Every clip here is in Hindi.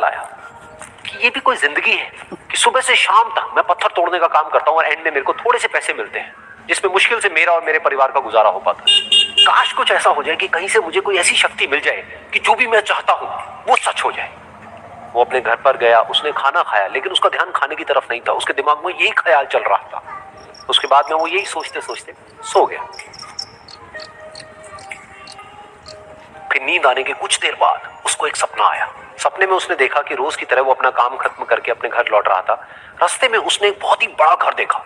आया कि ये भी कोई जिंदगी है कि सुबह से शाम तक मैं पत्थर तोड़ने का काम करता हूँ और एंड में मेरे को थोड़े से पैसे मिलते हैं जिसमें मुश्किल से मेरा और मेरे परिवार का गुजारा हो पाता है। काश कुछ ऐसा हो जाए कि कहीं से मुझे कोई ऐसी शक्ति मिल जाए कि जो भी मैं चाहता हूँ वो सच हो जाए। वो अपने घर पर गया, उसने खाना खाया, लेकिन उसका ध्यान खाने की तरफ नहीं था। उसके दिमाग में यही ख्याल चल रहा था। उसके बाद में वो यही सोचते सोचते सो गया। फिर नींद आने के कुछ देर बाद उसको एक सपना आया। सपने में उसने देखा कि रोज की तरह वो अपना काम खत्म करके अपने घर लौट रहा था। रास्ते में उसने एक बहुत ही बड़ा घर देखा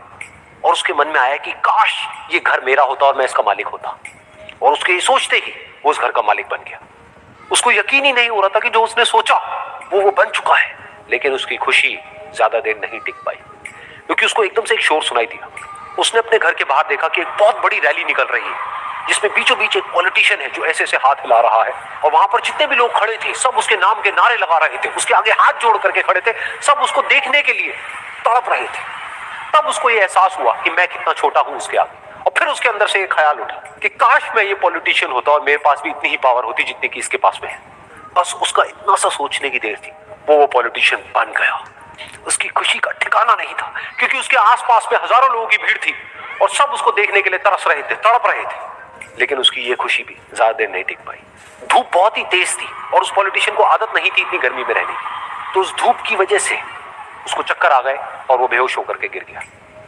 और उसके मन में आया कि काश ये घर मेरा होता और मैं इसका मालिक होता। और उसके ये सोचते ही वो उस घर का मालिक बन गया। उसको यकीन ही नहीं हो रहा था कि जो उसने सोचा वो बन चुका है। लेकिन उसकी खुशी ज्यादा देर नहीं टिक पाई, क्योंकि उसको एकदम से एक शोर सुनाई दिया। उसने अपने घर के बाहर देखा कि एक बहुत बड़ी रैली निकल रही है जिसमें बीचों बीच एक पॉलिटिशियन है जो ऐसे ऐसे हाथ हिला रहा है। और वहां पर जितने भी लोग खड़े थे सब उसके नाम के नारे लगा रहे थे, उसके आगे हाथ जोड़ करके खड़े थे, सब उसको देखने के लिए तड़प रहे थे। तब उसको ये एहसास हुआ कि मैं कितना छोटा हूं उसके आगे। और फिर उसके अंदर से एक ख्याल उठा कि काश मैं ये पॉलिटिशियन होता और मेरे पास भी इतनी ही पावर होती जितनी कि इसके पास में है। बस उसका इतना सा सोचने की देर थी, वो पॉलिटिशियन बन गया। उसकी खुशी का ठिकाना नहीं था, क्योंकि उसके आसपास में हजारों लोगों की भीड़ थी और सब उसको देखने के लिए तरस रहे थे, तड़प रहे थे। लेकिन उसकी ये खुशी भी ज्यादा देर नहीं टिक पाई। धूप बहुत ही तेज थी और उस पॉलिटिशियन को आदत नहीं थी इतनी गर्मी में रहने की। तो उस धूप की वजह से उसको चक्कर आ गए और वो बेहोश होकर के गिर गया।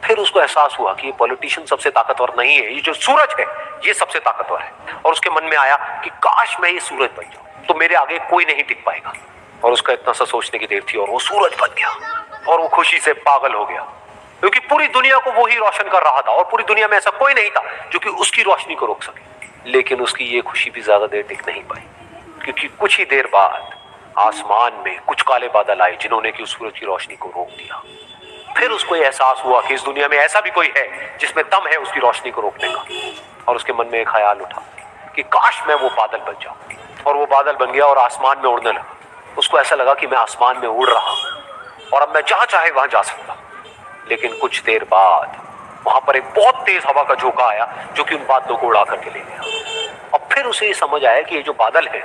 फिर उसको एहसास हुआ कि ये पॉलिटिशियन सबसे ताकतवर नहीं है, ये जो सूरज है ये सबसे ताकतवर है। और उसके मन में आया कि काश मैं ये सूरज बन जाऊं तो मेरे आगे कोई नहीं टिक पाएगा। और उसका इतना सा सोचने की देर थी और वो सूरज बन गया। और वो खुशी से पागल हो गया, क्योंकि पूरी दुनिया को वो ही रोशन कर रहा था और पूरी दुनिया में ऐसा कोई नहीं था जो कि उसकी रोशनी को रोक सके। लेकिन उसकी ये खुशी भी ज्यादा देर टिक नहीं पाई, क्योंकि कुछ ही देर बाद आसमान में कुछ काले बादल आए जिन्होंने कि उस सूरज की रोशनी को रोक दिया। फिर उसको ये एहसास हुआ कि इस दुनिया में ऐसा भी कोई है जिसमें दम है उसकी रोशनी को रोकने का। और उसके मन में एक ख्याल उठा कि काश मैं वो बादल बन जाऊं। और वो बादल बन गया और आसमान में उड़ने लगा। उसको ऐसा लगा कि मैं आसमान में उड़ रहा हूं और अब मैं जहां चाहे वहां जा सकता। लेकिन कुछ देर बाद वहां पर एक बहुत तेज हवा का झोंका आया जो कि उन बादलों को उड़ा करके ले गया। और फिर उसे ये समझ आया कि ये जो बादल है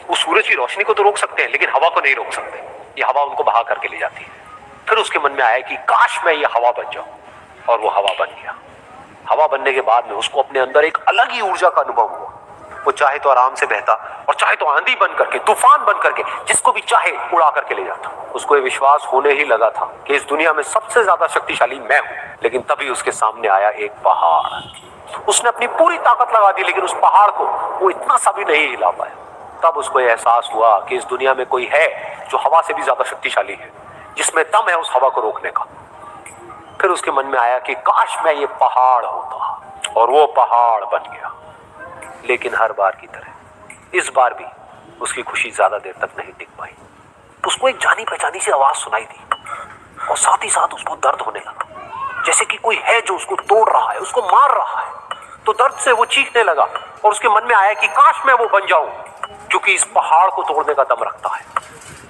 वो सूरज की रोशनी को तो रोक सकते हैं, लेकिन हवा को नहीं रोक सकते। ये हवा उनको बहा करके ले जाती है। फिर उसके मन में आया कि काश मैं ये हवा बन जाऊं। और वो हवा बन गया। हवा बनने के बाद में उसको अपने अंदर एक अलग ही ऊर्जा का अनुभव हुआ। वो चाहे तो आराम से बहता और चाहे तो आंधी बन करके, तूफान बन करके, जिसको भी चाहे उड़ा करके ले जाता। उसको ये विश्वास होने ही लगा था कि इस दुनिया में सबसे ज्यादा शक्तिशाली मैं हूं। लेकिन तभी उसके सामने आया एक पहाड़। उसने अपनी पूरी ताकत लगा दी, लेकिन उस पहाड़ को वो इतना सा भी नहीं हिला पाया। तब उसको यह एहसास हुआ कि इस दुनिया में कोई है जो हवा से भी ज्यादा शक्तिशाली है, जिसमें दम है उस हवा को रोकने का। फिर उसके मन में आया कि काश मैं ये पहाड़ होता। और वो पहाड़ बन गया। लेकिन हर बार की तरह इस बार भी उसकी खुशी ज्यादा देर तक नहीं टिक पाई। उसको एक जानी पहचानी सी आवाज सुनाई दी और साथ ही साथ उसको दर्द होने लगा, जैसे कि कोई है जो उसको तोड़ रहा है, उसको मार रहा है। तो दर्द से वो चीखने लगा और उसके मन में आया कि काश मैं वो बन जाऊं जो कि इस पहाड़ को तोड़ने का दम रखता है।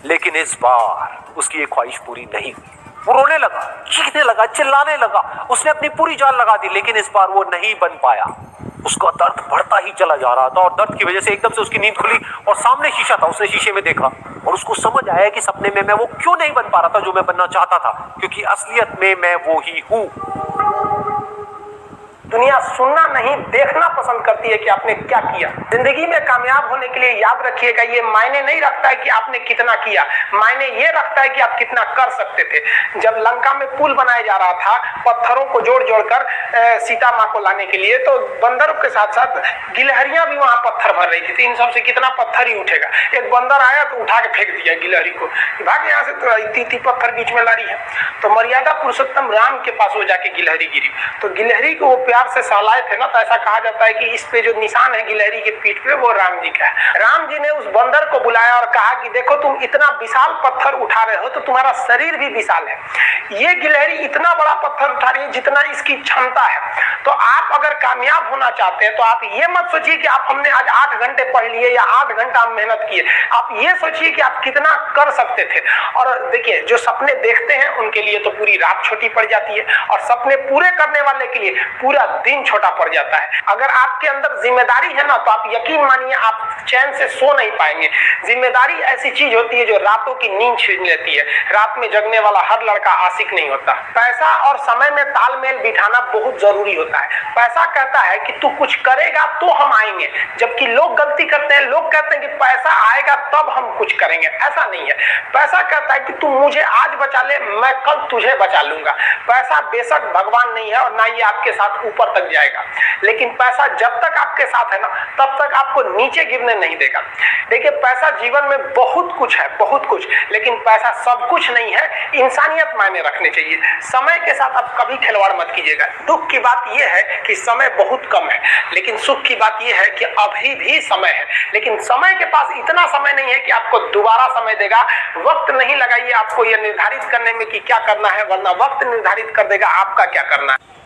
लेकिन इस बार उसकी ये ख्वाहिश पूरी नहीं हुई। वो रोने लगा, चीखने लगा, चिल्लाने लगा। उसने अपनी पूरी जान लगा दी, लेकिन इस बार वो नहीं बन पाया। उसका दर्द बढ़ता ही चला जा रहा था और दर्द की वजह से एकदम से उसकी नींद खुली और सामने शीशा था। उसने शीशे में देखा और उसको समझ आया कि सपने में मैं वो क्यों नहीं बन पा रहा था जो मैं बनना चाहता था, क्योंकि असलियत में मैं वो ही हूं। दुनिया सुनना नहीं देखना पसंद करती है कि आपने क्या किया। जिंदगी में कामयाब होने के लिए याद रखिएगा, ये मायने नहीं रखता है कि आपने कितना किया, मायने ये रखता है कि आप कितना कर सकते थे। जब लंका में पुल बनाया जा रहा था पत्थरों को जोड़ जोड़कर सीता माँ को लाने के लिए, तो बंदरों के साथ साथ गिलहरियां भी वहां पत्थर भर रही थी। तो इन सबसे कितना पत्थर ही उठेगा। एक बंदर आया तो उठा के फेंक दिया गिलहरी को, भाग यहाँ से, तो इतनी पत्थर बीच में ला रही है। तो मर्यादा पुरुषोत्तम राम के पास वो जाके गिलहरी गिरी। तो गिलहरी को वो प्यार से सहलाए थे ना, तो ऐसा कहा जाता है कि इस पे जो निशान है गिलहरी के पीठ पे वो राम जी का है। राम जी ने उस बंदर को बुलाया और कहा कि देखो तुम इतना विशाल पत्थर उठा रहे हो तो तुम्हारा शरीर भी विशाल है। ये गिलहरी इतना बड़ा पत्थर उठा रही है जितना इसकी क्षमता है। तो आप अगर कामयाब होना चाहते हैं तो आप ये मत सोचिए कि आप हमने आज 8 घंटे पढ़ लिए या 8 घंटा मेहनत किए। आप ये सोचिए कि आप कितना कर सकते थे। और देखिए जो सपने देखते हैं उनके लिए तो पूरी रात छोटी पड़ जाती है और सपने पूरे करने वाले के लिए पूरा दिन छोटा पड़ जाता है। अगर आपके अंदर जिम्मेदारी है ना, तो आप यकीन मानिए आप चैन से सो नहीं पाएंगे। जिम्मेदारी ऐसी चीज होती है जो रातों की नींद छीन लेती है। रात में जगने वाला हर लड़का आशिक नहीं होता। पैसा और समय में तालमेल बिठाना बहुत जरूरी होता है। पैसा कहता है कि तू कुछ करेगा तो हम आएंगे, जबकि लोग गलती करते हैं। लोग कहते हैं कि पैसा आएगा तब हम कुछ करेंगे, ऐसा नहीं है। पैसा कहता है कि तू मुझे आज बचा ले, मैं कल तुझे बचा लूंगा। पैसा बेशक भगवान नहीं है और ना ये आपके साथ ऊपर तक जाएगा, लेकिन पैसा जब तक आपके साथ है ना, तब तक आपको नीचे गिरने नहीं देगा। देखिए, पैसा जीवन में बहुत कुछ है, बहुत कुछ, लेकिन पैसा सब कुछ नहीं है। इंसानियत मायने रखने चाहिए। समय के साथ आप कभी खिलवाड़ मत कीजिएगा। दुख की बात यह है कि समय बहुत कम है, लेकिन सुख की बात यह है कि अभी भी समय है। लेकिन समय के पास इतना समय नहीं है कि आपको दोबारा समय देगा। वक्त नहीं लगाइए आपको यह निर्धारित करने में कि क्या करना है, वरना वक्त निर्धारित कर देगा आपका क्या करना है।